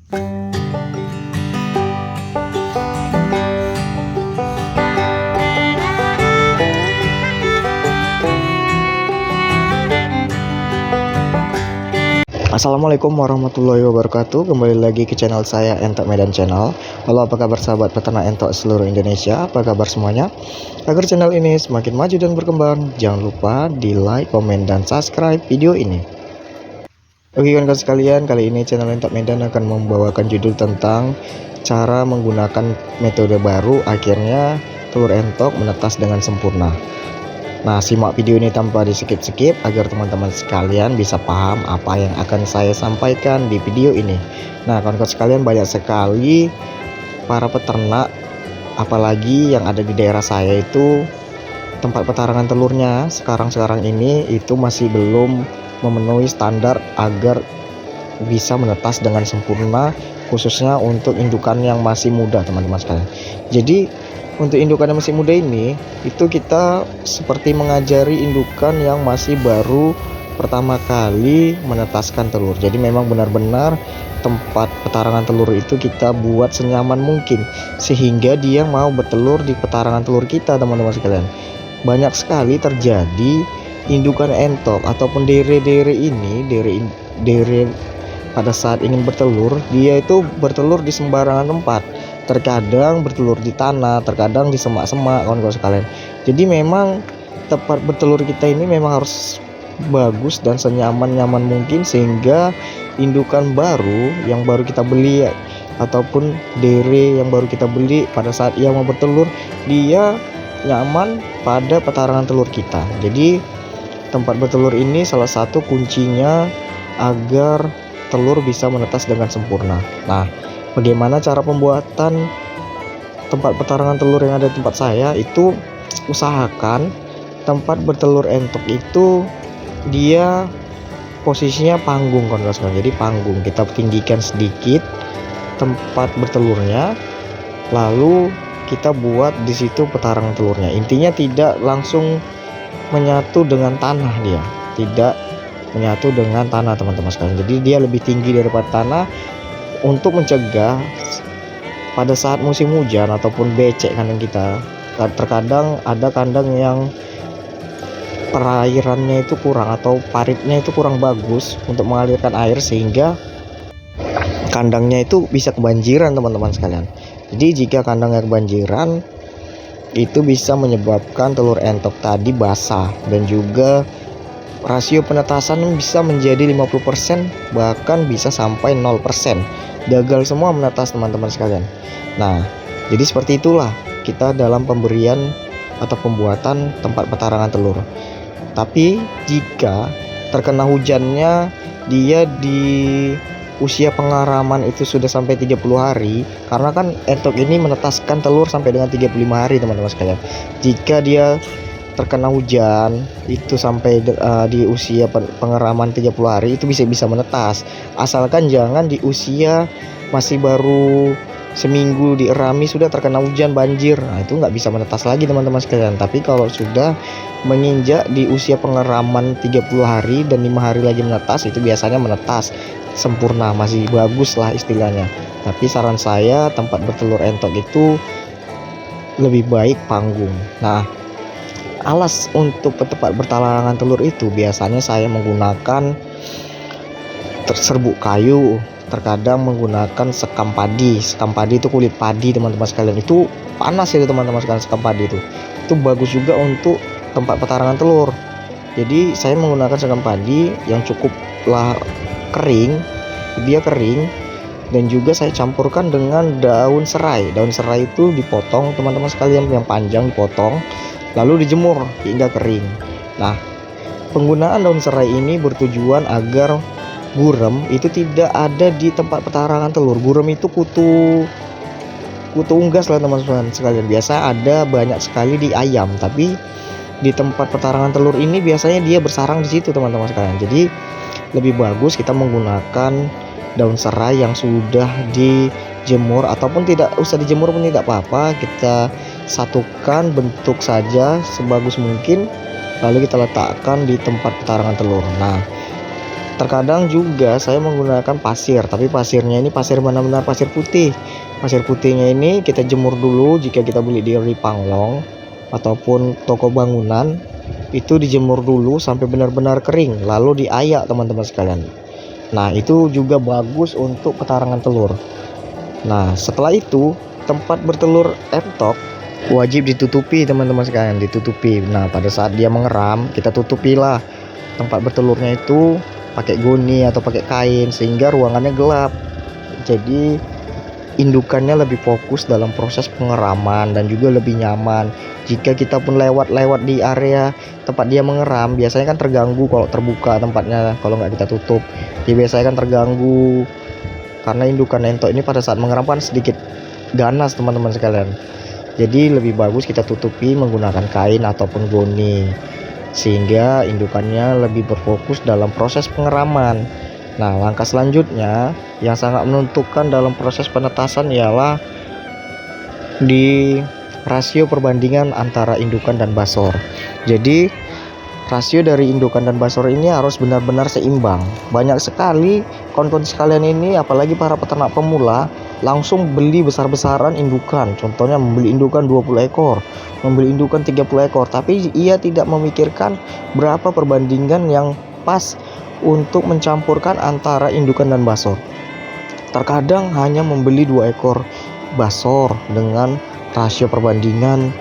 Assalamualaikum warahmatullahi wabarakatuh. Kembali lagi ke channel saya, Entok Medan Channel. Halo, apa kabar sahabat peternak entok seluruh Indonesia? Apa kabar semuanya? Agar channel ini semakin maju dan berkembang, jangan lupa di like, komen, dan subscribe video ini. Oke kawan-kawan sekalian, kali ini channel Entok Medan akan membawakan judul tentang cara menggunakan metode baru akhirnya telur entok menetas dengan sempurna. Nah, simak video ini tanpa di skip-skip agar teman-teman sekalian bisa paham apa yang akan saya sampaikan di video ini. Nah, kawan-kawan sekalian, banyak sekali para peternak, apalagi yang ada di daerah saya itu, tempat petarangan telurnya sekarang ini itu masih belum memenuhi standar agar bisa menetas dengan sempurna, khususnya untuk indukan yang masih muda, teman-teman sekalian. Jadi untuk indukan yang masih muda ini, itu kita seperti mengajari indukan yang masih baru pertama kali menetaskan telur. Jadi memang benar-benar tempat petarangan telur itu kita buat senyaman mungkin, sehingga dia mau bertelur di petarangan telur kita, teman-teman sekalian. Banyak sekali terjadi indukan entok ataupun dere-dere ini, dere pada saat ingin bertelur, dia itu bertelur di sembarangan tempat. Terkadang bertelur di tanah, terkadang di semak-semak, kawan-kawan sekalian. Jadi memang tempat bertelur kita ini memang harus bagus dan senyaman-nyaman mungkin, sehingga indukan baru yang baru kita beli ataupun dere yang baru kita beli pada saat ia mau bertelur, dia nyaman pada petarangan telur kita. Jadi tempat bertelur ini salah satu kuncinya agar telur bisa menetas dengan sempurna. Nah, bagaimana cara pembuatan tempat petarangan telur yang ada di tempat saya itu? Usahakan tempat bertelur entok itu dia posisinya panggung, kawan-kawan. Jadi panggung kita tinggikan sedikit tempat bertelurnya, lalu kita buat di situ petarangan telurnya. Intinya tidak langsung menyatu dengan tanah, dia tidak menyatu dengan tanah, teman-teman sekalian. Jadi dia lebih tinggi daripada tanah untuk mencegah pada saat musim hujan ataupun becek kandang kita. Terkadang ada kandang yang perairannya itu kurang atau paritnya itu kurang bagus untuk mengalirkan air, sehingga kandangnya itu bisa kebanjiran, teman-teman sekalian. Jadi jika kandangnya kebanjiran, itu bisa menyebabkan telur entok tadi basah, dan juga rasio penetasan bisa menjadi 50%, bahkan bisa sampai 0%. Gagal semua menetas, teman-teman sekalian. Nah, jadi seperti itulah kita dalam pemberian atau pembuatan tempat petarangan telur. Tapi jika terkena hujannya, dia di usia pengaraman itu sudah sampai 30 hari, karena kan entok ini menetaskan telur sampai dengan 35 hari, teman-teman sekalian. Jika dia terkena hujan itu sampai di usia pengeraman 30 hari, itu bisa menetas, asalkan jangan di usia masih baru seminggu dierami sudah terkena hujan banjir. Nah, itu nggak bisa menetas lagi, teman-teman sekalian. Tapi kalau sudah menginjak di usia pengeraman 30 hari dan 5 hari lagi menetas, itu biasanya menetas sempurna, masih bagus lah istilahnya. Tapi saran saya tempat bertelur entok itu lebih baik panggung. Nah, alas untuk tempat bertalangan telur itu biasanya saya menggunakan serbuk kayu, terkadang menggunakan sekam padi. Sekam padi itu kulit padi, teman-teman sekalian. Itu panas ya, teman-teman sekalian. Sekam padi itu bagus juga untuk tempat petarangan telur. Jadi saya menggunakan sekam padi yang cukuplah kering, dia kering, dan juga saya campurkan dengan daun serai. Daun serai itu dipotong, teman-teman sekalian, yang panjang dipotong, lalu dijemur hingga kering. Nah, penggunaan daun serai ini bertujuan agar gurem itu tidak ada di tempat petarangan telur. Gurem itu kutu unggas lah, teman-teman sekalian. Biasa ada banyak sekali di ayam, tapi di tempat petarangan telur ini biasanya dia bersarang di situ, teman-teman sekalian. Jadi lebih bagus kita menggunakan daun serai yang sudah dijemur, ataupun tidak usah dijemur pun tidak apa-apa. Kita satukan bentuk saja sebagus mungkin, lalu kita letakkan di tempat petarangan telur. Nah, Terkadang juga saya menggunakan pasir, tapi pasirnya ini pasir benar-benar pasir putih. Pasir putihnya ini kita jemur dulu jika kita beli di Ripanglong ataupun toko bangunan, itu dijemur dulu sampai benar-benar kering, lalu diayak teman-teman sekalian. Nah, itu juga bagus untuk petarangan telur. Nah, setelah itu tempat bertelur entok wajib ditutupi teman-teman sekalian, ditutupi. Nah, pada saat dia mengeram, kita tutupilah tempat bertelurnya itu pakai goni atau pakai kain sehingga ruangannya gelap. Jadi indukannya lebih fokus dalam proses pengeraman dan juga lebih nyaman. Jika kita pun lewat-lewat di area tempat dia mengeram, biasanya kan terganggu kalau terbuka tempatnya, kalau nggak kita tutup. Dia biasanya kan terganggu karena indukan entok ini pada saat mengeram kan sedikit ganas teman-teman sekalian. Jadi lebih bagus kita tutupi menggunakan kain ataupun goni sehingga indukannya lebih berfokus dalam proses pengeraman. Nah, langkah selanjutnya yang sangat menentukan dalam proses penetasan ialah di rasio perbandingan antara indukan dan basor. Jadi rasio dari indukan dan basor ini harus benar-benar seimbang. Banyak sekali kawan-kawan sekalian ini, apalagi para peternak pemula, langsung beli besar-besaran indukan. Contohnya membeli indukan 20 ekor, membeli indukan 30 ekor, tapi ia tidak memikirkan berapa perbandingan yang pas untuk mencampurkan antara indukan dan basor. Terkadang hanya membeli 2 ekor basor dengan rasio perbandingan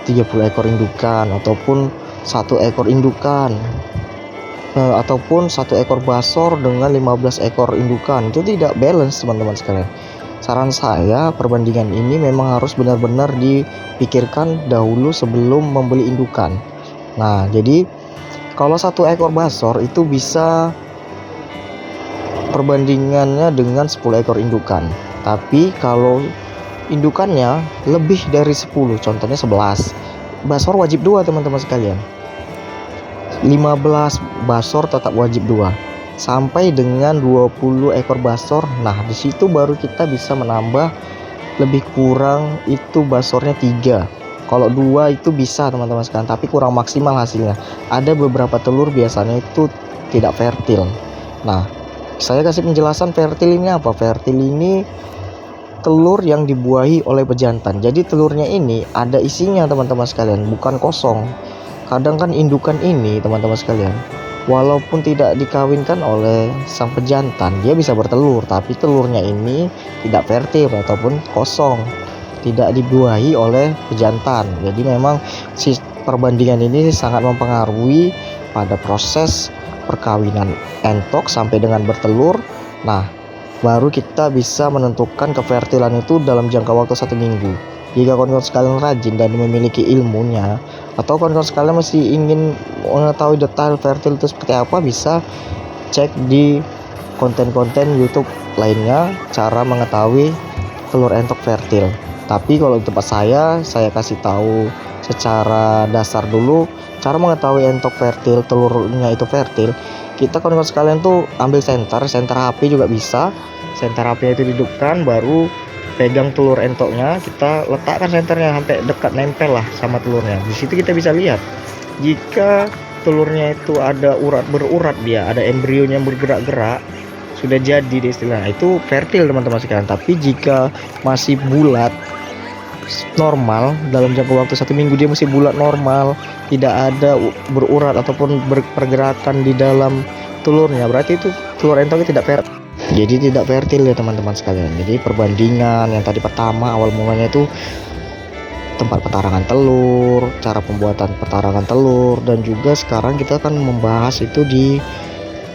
30 ekor indukan ataupun 1 ekor indukan, ataupun 1 ekor basor dengan 15 ekor indukan. Itu tidak balance teman-teman sekalian. Saran saya, perbandingan ini memang harus benar-benar dipikirkan dahulu sebelum membeli indukan. Nah, jadi kalau 1 ekor basor itu bisa perbandingannya dengan 10 ekor indukan. Tapi kalau indukannya lebih dari 10, contohnya 11, basor wajib 2 teman-teman sekalian. 15 basor tetap wajib 2 sampai dengan 20 ekor basor. Nah, di situ baru kita bisa menambah lebih kurang itu basornya 3. Kalau 2 itu bisa teman-teman sekalian, tapi kurang maksimal hasilnya. Ada beberapa telur biasanya itu tidak fertil. Nah, saya kasih penjelasan fertil ini apa? Fertil ini telur yang dibuahi oleh pejantan. Jadi telurnya ini ada isinya teman-teman sekalian, bukan kosong. Kadang kan indukan ini teman-teman sekalian, walaupun tidak dikawinkan oleh sang pejantan, dia bisa bertelur, tapi telurnya ini tidak fertil ataupun kosong, tidak dibuahi oleh pejantan. Jadi memang si perbandingan ini sangat mempengaruhi pada proses perkawinan entok sampai dengan bertelur. Nah, baru kita bisa menentukan kefertilan itu dalam jangka waktu 1 minggu. Jika kawan-kawan sekalian rajin dan memiliki ilmunya, atau kawan-kawan sekalian masih ingin mengetahui detail fertil itu seperti apa, bisa cek di konten-konten YouTube lainnya cara mengetahui telur entok fertil. Tapi kalau di tempat saya kasih tahu secara dasar dulu cara mengetahui entok fertil, telurnya itu fertil. Kita kawan-kawan sekalian tuh ambil senter HP juga bisa. Senter HP itu dihidupkan, baru pegang telur entoknya, kita letakkan senternya sampai dekat nempel lah sama telurnya. Di situ kita bisa lihat jika telurnya itu ada urat berurat, dia ada embrionya yang bergerak-gerak, sudah jadi di istilahnya, itu fertil teman-teman sekalian. Tapi jika masih bulat normal dalam jangka waktu 1 minggu, dia masih bulat normal, tidak ada berurat ataupun pergerakan di dalam telurnya, berarti itu telur entoknya tidak fertil. Jadi tidak fertil ya teman-teman sekalian. Jadi perbandingan yang tadi pertama awal mulanya itu tempat petarangan telur, cara pembuatan petarangan telur, dan juga sekarang kita akan membahas itu di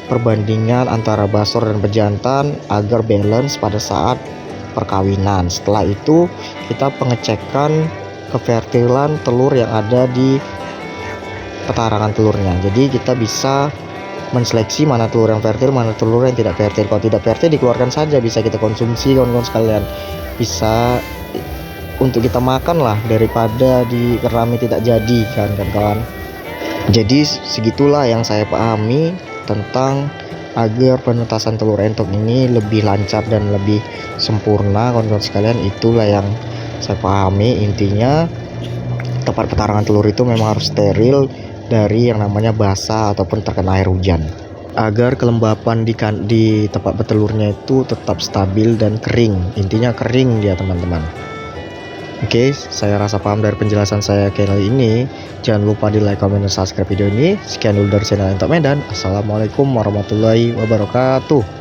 perbandingan antara basor dan pejantan agar balance pada saat perkawinan. Setelah itu kita pengecekan kefertilan telur yang ada di petarangan telurnya. Jadi kita bisa menseleksi mana telur yang fertil, mana telur yang tidak fertil. Kalau tidak fertil dikeluarkan saja, bisa kita konsumsi kawan-kawan sekalian, bisa untuk kita makan lah daripada dikerami tidak jadi kan kawan. Jadi segitulah yang saya pahami tentang agar penetasan telur entok ini lebih lancar dan lebih sempurna kawan-kawan sekalian. Itulah yang saya pahami. Intinya tempat petarangan telur itu memang harus steril dari yang namanya basah ataupun terkena air hujan. agar kelembapan di tempat bertelurnya itu tetap stabil dan kering. Intinya kering dia teman-teman. Oke, saya rasa paham dari penjelasan saya kali ini. Jangan lupa di like, comment, dan subscribe video ini. Sekian dulu dari channel Entok Medan. Assalamualaikum warahmatullahi wabarakatuh.